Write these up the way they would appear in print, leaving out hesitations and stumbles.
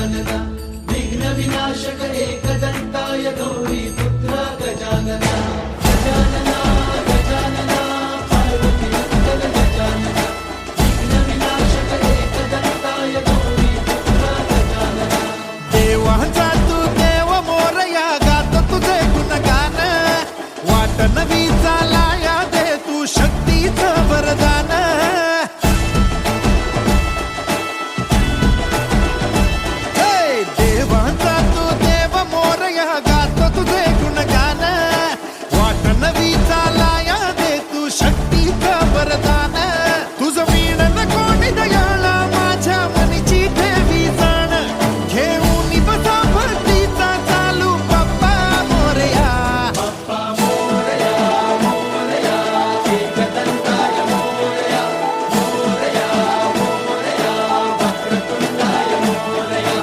गजानना विघ्न विनाशक एकदंताय गौरी पुत्र गजानना गजानना गजानना पार्वती नंदन गजानना विघ्न विनाशक एकदंताय गौरी पुत्र गजानना देवांचा तू देव मोरया गात तुझे गुणगान वाट नवी चालाया दे तू शक्तीचं वरदान देवांचा तू देव मोरया गात तुझे गुणगान वाट नवी चालाया दे तू शक्तीचं वरदान तुझं मीणन कोणी दयाळा माझ्या मनीची ठेवी जाण घेऊन बसा भक्तीचा चालू बाप्पा मोरया बाप्पा मोरया मोरया एकदंताय मोरया मोरया मोरया वक्रतुंडाय मोरया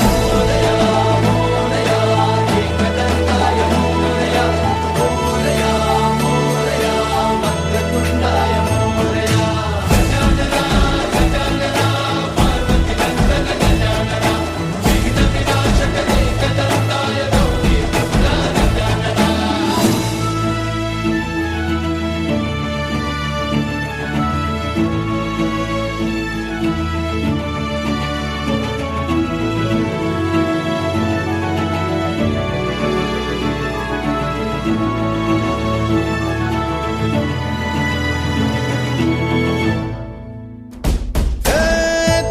मोरया मोरया एकदंताय मोरया मोरया मोरया वक्रतुंडाय मोरया गजानना गजानना पार्वती नंदन गजानना विघ्न विनाशक एकदंताय गौरी पुत्र गजानना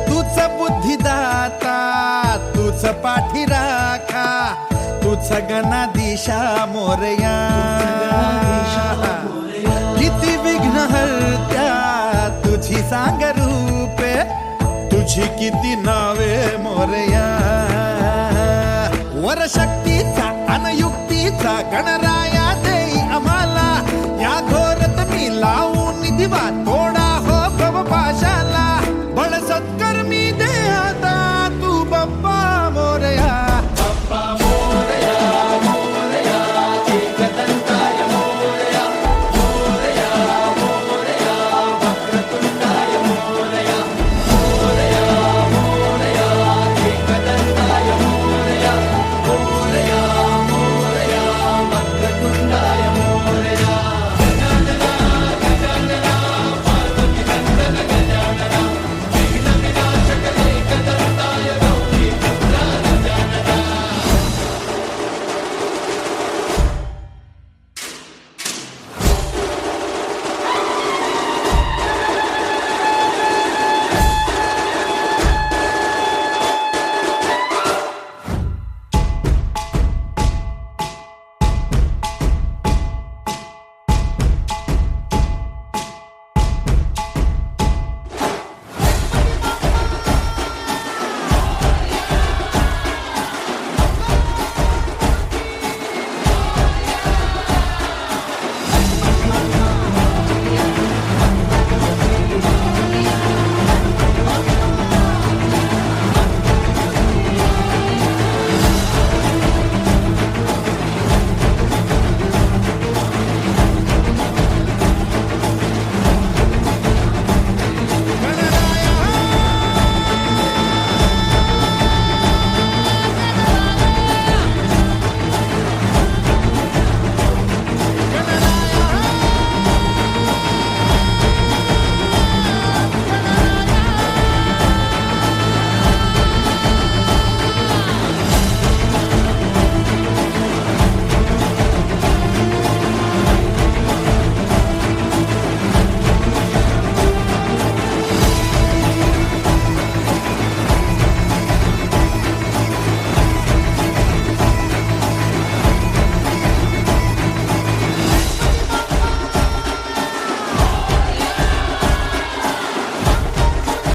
तूच बुद्धिदाता तूच पाठी राखा तूच गणाधीशा मोरया किती विघ्न हरत्या तुझी सांग रूपे तुझी किती नावे मोरया वर शक्तीचा अनयुक्तीचा गणराया देई आम्हाला या घोरत मी लावून दिवा